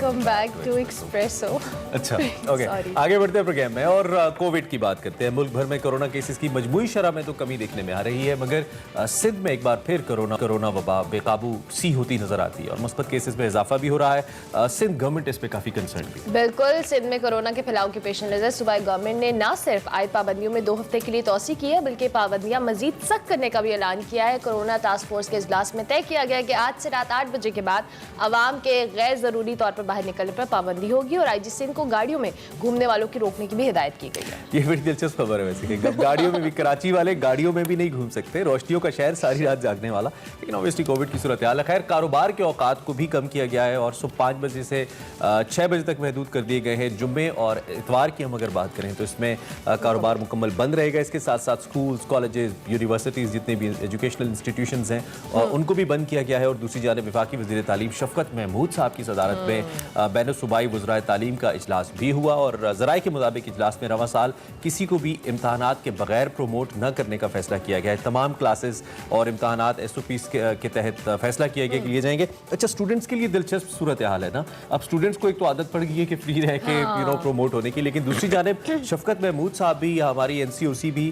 Welcome back to Expresso. अच्छा, okay, आगे बढ़ते हैं प्रोग्राम में और कोविड की बात करते हैं। मुल्क भर में कोरोना केसेस की मजमूई शरह में तो कमी देखने में आ रही है, मगर सिंध में एक बार फिर कोरोना वबा बेकाबू सी होती नजर आती है और मुस्बत केसेस में इजाफा भी हो रहा है। सिंध गवर्नमेंट इस पे काफी कंसर्न भी। बिल्कुल, सिंध में कोरोना के फैलाव के पेश नजर सूबाई गवर्नमेंट ने न सिर्फ आयद पाबंदियों में 2 हफ्ते के लिए तोसी की है, बल्कि पाबंदियां मजीद सख्त करने का भी ऐलान किया है। कोरोना टास्क फोर्स के इजलास में तय किया गया कि आज से रात 8 बजे के बाद आवाम के गैर जरूरी तौर पर बाहर निकलने पर पाबंदी होगी और आईजी सिंध को गाड़ियों में घूमने वालों की रोकने की भी हिदायत की गई है। ये बड़ी दिलचस्प खबर है वैसे कि गाड़ियों में भी, कराची वाले गाड़ियों में भी नहीं घूम सकते। रोशनियों का शहर, सारी रात जागने वाला। लेकिन ऑब्वियसली कोविड की सूरत हाल है। खैर, कारोबार के औकात को भी कम किया गया है और सुबह 5 बजे से 6 बजे तक महदूद कर दिए गए हैं। जुम्मे और इतवार की हम अगर बात करें तो इसमें कारोबार मुकम्मल बंद रहेगा। इसके साथ साथ स्कूल्स, कॉलेजेस, यूनिवर्सिटीज़, जितने भी एजुकेशनल इंस्टीट्यूशंस हैं उनको भी बंद किया गया है। और दूसरी जानब वफाकी वज़ीर तालीम शफकत महमूद साहब की सदारत में बैन सूबाई वज़राए तालीम का इजलास भी हुआ और ज़राए के मुताबिक इजलास में रवां साल किसी को भी इम्तहानात के बगैर प्रोमोट न करने का फैसला किया गया है। तमाम क्लासेस और इम्तहानात SOPs के तहत फैसला किया गया कि लिए जाएंगे। अच्छा, स्टूडेंट्स के लिए दिलचस्प सूरत हाल है ना। अब स्टूडेंट्स को एक तो आदत पड़ गई है कि फ्री रह के प्रोमोट होने की, लेकिन दूसरी जानब शफकत महमूद साहब भी या हमारी NCOC भी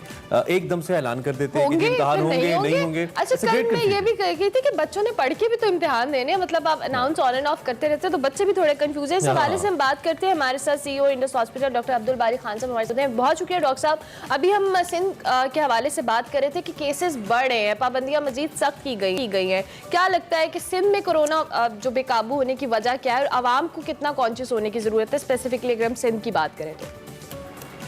एकदम से ऐलान कर देते हैं कि इम्तहान होंगे नहीं होंगे। अच्छा, कल मैं ये भी कह गई थी कि बच्चों ने पढ़ के भी तो इम्तिहान देने हैं, मतलब आप अनाउंस ऑन एंड ऑफ करते रहते हैं तो बच्चे भी थोड़े कंफ्यूज है। इस हवाले से हम बात करते हैं। हमारे साथ CEO Indus hospital doctor Abdul बारी खान साहब हमारे साथ हैं। बहुत शुक्रिया डॉक्टर साहब। अभी हम सिंध के हवाले से बात कर रहे थे कि केसेस बढ़ रहे हैं, पाबंदियां मजीद सख्त की गई हैं। क्या लगता है कि सिंध में कोरोना जो बेकाबू होने की वजह क्या है और आवाम को कितना कॉन्शियस होने की जरूरत है, स्पेसिफिकली अगर हम सिंध की बात करें तो?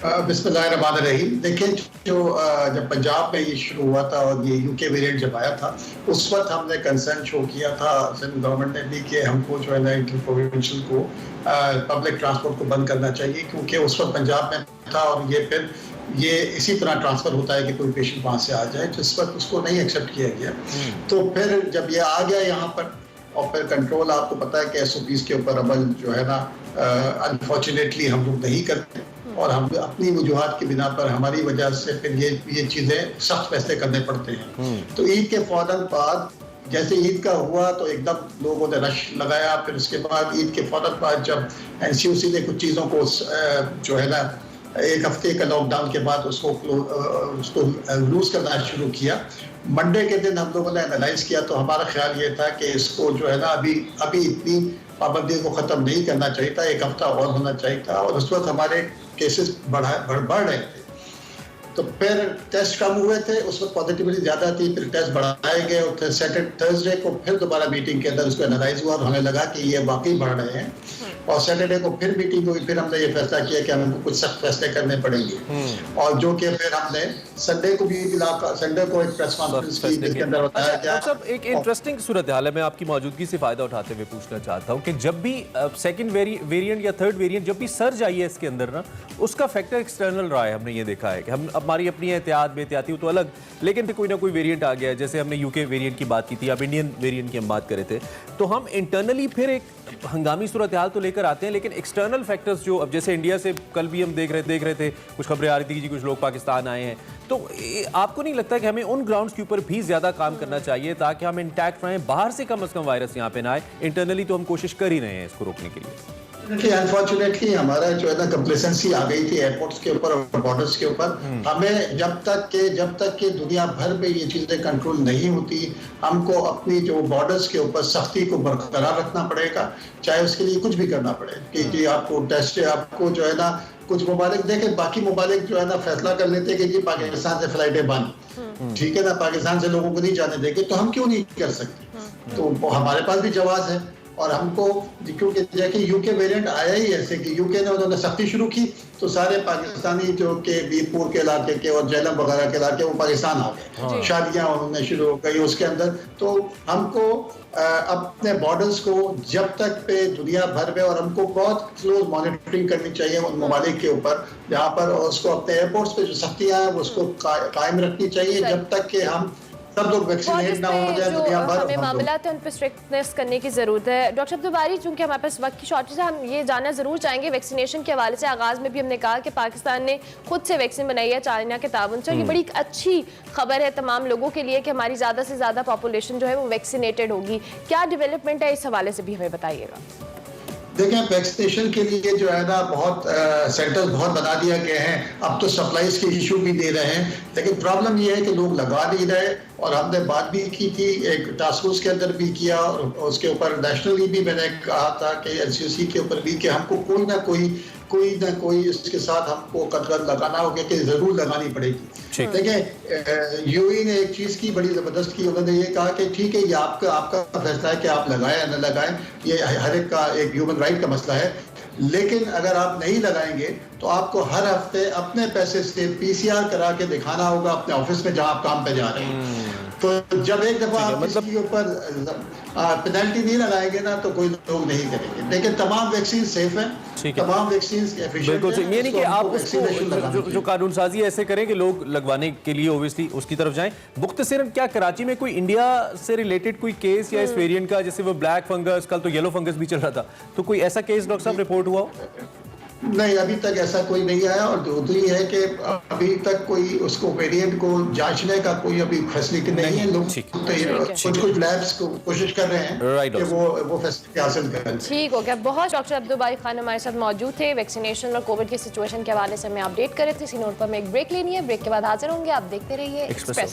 बिस्मिल्लाहिर्रहमानिर्रहीम। देखिए, जब पंजाब में ये शुरू हुआ था और ये UK वेरिएंट जब आया था, उस वक्त हमने कंसर्न शो किया था सिंध गवर्नमेंट ने भी कि हमको जो है ना इंटर प्रोविंशियल को पब्लिक ट्रांसपोर्ट को बंद करना चाहिए, क्योंकि उस वक्त पंजाब में था और ये इसी तरह ट्रांसफर होता है कि कोई पेशेंट वहाँ से आ जाए, तो इस वक्त उसको नहीं एक्सेप्ट किया गया। तो फिर जब ये आ गया यहाँ पर और फिर कंट्रोल, आपको पता है कि SOPs के ऊपर अमल जो है ना अनफॉर्चुनेटली हम लोग नहीं करते और हम अपनी वजूहात की बिना पर हमारी वजह से फिर ये चीज़ें सख्त फैसले करने पड़ते हैं। तो ईद के फौरन बाद, जैसे ईद का हुआ तो एकदम लोगों ने रश लगाया। फिर उसके बाद ईद के फौरन बाद जब NCOC ने कुछ चीज़ों को जो है ना 1 हफ्ते का लॉकडाउन के बाद उसको लूज करना शुरू किया, मंडे के दिन हम लोगों ने एनालाइज किया तो हमारा ख्याल ये था कि इसको जो है ना अभी इतनी पाबंदी को ख़त्म नहीं करना चाहिए था, 1 हफ्ता और होना चाहिए था। और उस वक्त हमारे केसेस बढ़ रहे थे, तो फिर टेस्ट कम हुए थे, उस वक्त पॉजिटिविटी ज़्यादा थी, फिर टेस्ट बढ़ाए गए और थर्सडे को फिर दोबारा मीटिंग के अंदर उसको एनालाइज हुआ और हमें लगा कि ये वाकई बढ़ रहे हैं। और सैटरडे को फिर मीटिंग हुई, फिर हमने ये फैसला किया कि हमको कुछ सख्त फैसले करने पड़ेंगे और जो कि फिर हमने संडे को एक प्रेस कॉन्फ्रेंस की जिसके अंदर बताया गया। सब एक इंटरेस्टिंग सूरत हाल है। मैं आपकी मौजूदगी से फायदा उठाते हुए पूछना चाहता हूँ कि जब भी सेकंड वेरिएंट या थर्ड वेरिएंट जब भी सर्ज आई है इसके अंदर ना, उसका फैक्टर एक्सटर्नल रहा है। हमने ये देखा है कि हम हमारी अपनी एहतियात बेहतियाती तो अलग, लेकिन फिर कोई ना कोई वेरिएंट आ गया है। जैसे हमने UK वेरिएंट की बात की थी, अब इंडियन वेरिएंट की हम बात कर रहे थे, तो हम इंटरनली फिर एक हंगामी सूरत हाल तो लेकर आते हैं, लेकिन एक्सटर्नल फैक्टर्स जो अब जैसे इंडिया से कल भी हम देख रहे थे कुछ खबरें आ रही थी कि कुछ लोग पाकिस्तान आए हैं, तो आपको नहीं लगता कि हमें उन ग्राउंड्स के ऊपर भी ज्यादा काम करना चाहिए ताकि हम इंटैक्ट रहें, बाहर से कम वायरस यहाँ पे ना आए? इंटरनली तो हम कोशिश कर ही रहे हैं इसको रोकने के लिए। अनफॉर्चुनेटली हमारा जो है ना कंप्लेसेंसी आ गई थी एयरपोर्ट्स के ऊपर और बॉर्डर्स के ऊपर। हमें जब तक के दुनिया भर में ये चीजें कंट्रोल नहीं होती, हमको अपनी जो बॉर्डर्स के ऊपर सख्ती को बरकरार रखना पड़ेगा, चाहे उसके लिए कुछ भी करना पड़े कि आपको टेस्ट, आपको जो है ना कुछ ममालिक देखें, बाकी ममालिक जो है ना फैसला कर लेते हैं कि जी पाकिस्तान से फ्लाइटें बंद, ठीक है ना, पाकिस्तान से लोगों को नहीं जाने देंगे, तो हम क्यों नहीं कर सकते? तो हमारे पास भी जवाब है और हमको, क्योंकि देखिए UK वेरिएंट आया ही ऐसे कि UK ने उन्होंने सख्ती शुरू की तो सारे पाकिस्तानी जो के बीरपुर के इलाके के और जेलम वगैरह के इलाके वो पाकिस्तान आ गए, शादियां उन्होंने शुरू हो गई उसके अंदर। तो हमको अपने बॉर्डर्स को जब तक पे दुनिया भर में, और हमको बहुत क्लोज मॉनिटरिंग करनी चाहिए उन ममालिक के ऊपर जहाँ पर, उसको अपने एयरपोर्ट्स पे जो सख्तियाँ हैं उसको कायम रखनी चाहिए जब तक कि हम सब लोग वैक्सीनेट ना हो जाए दुनिया भर। हमें मामलात हैं उन पर स्ट्रिक्टनेस करने की ज़रूरत है। डॉक्टर अब्दुल बारी, चूंकि हमारे पास वक्त की शॉर्टेज है, हम ये जानना ज़रूर चाहेंगे वैक्सीनेशन के हवाले से। आगाज़ में भी हमने कहा कि पाकिस्तान ने खुद से वैक्सीन बनाई है चाइना के ताउन से, और ये बड़ी अच्छी खबर है तमाम लोगों के लिए कि हमारी ज़्यादा से ज़्यादा पॉपुलेशन जो है वो वैक्सीनेटेड होगी। क्या डेवलपमेंट है इस हवाले से भी हमें बताइएगा। देखें, वैक्सीनेशन के लिए जो है ना बहुत सेंटर्स बहुत बना दिया गए हैं। अब तो सप्लाईज के इशू भी दे रहे हैं, लेकिन प्रॉब्लम ये है कि लोग लगा नहीं रहे। और हमने बात भी की थी, एक टास्क फोर्स के अंदर भी किया, और उसके ऊपर नेशनली भी मैंने कहा था कि एलसीसी के ऊपर भी कि हमको कोई ना कोई इसके साथ हमको कदर लगाना होगा, कि जरूर लगानी पड़ेगी। देखिए, यूएई ने एक चीज की बड़ी जबरदस्त की, उन्होंने ये कहा कि ठीक है, ये आपका फैसला है कि आप लगाएं या न लगाएं, ये हर एक का एक ह्यूमन राइट का मसला है। लेकिन अगर आप नहीं लगाएंगे तो आपको हर हफ्ते अपने पैसे से पीसीआर करा के दिखाना होगा अपने ऑफिस में जहां आप काम पे जा रहे हैं। तो जब एक दफा आप इसके ऊपर पेनल्टी नहीं लगाएंगे ना, तो कोई लोग नहीं करेंगे। लेकिन तमाम वैक्सीन सेफ हैं, तमाम वैक्सीन एफिशिएंट बिल्कुल हैं। ये नहीं कि आप उसको जो कानून साजी ऐसे करें कि लोग लगवाने के लिए ओबियसली उसकी तरफ जाएं। मुख्तसरन क्या कराची में कोई इंडिया से रिलेटेड कोई केस या इस वेरिएंट का, जैसे वो ब्लैक फंगस, कल तो येलो फंगस भी चल रहा था, तो कोई ऐसा केस डॉक्टर साहब रिपोर्ट हुआ हो? नहीं, अभी तक ऐसा कोई नहीं आया। और दूसरी है कि अभी तक कोई उसको वेरिएंट को जांचने का कोई अभी फैसिलिटी नहीं है। लोग कुछ लैब्स को कोशिश कर रहे हैं कि वो फैसिलिटी हासिल करें। ठीक हो गया। बहुत डॉक्टर अब्दुल बारी खान हमारे साथ मौजूद थे, वैक्सीनेशन और कोविड की सिचुएशन के हवाले से हमें अपडेट कर रहे थे। इसी नोट पर हमें एक ब्रेक लेनी है, ब्रेक के बाद हाजिर होंगे। आप देखते रहिए एक्सप्रेस।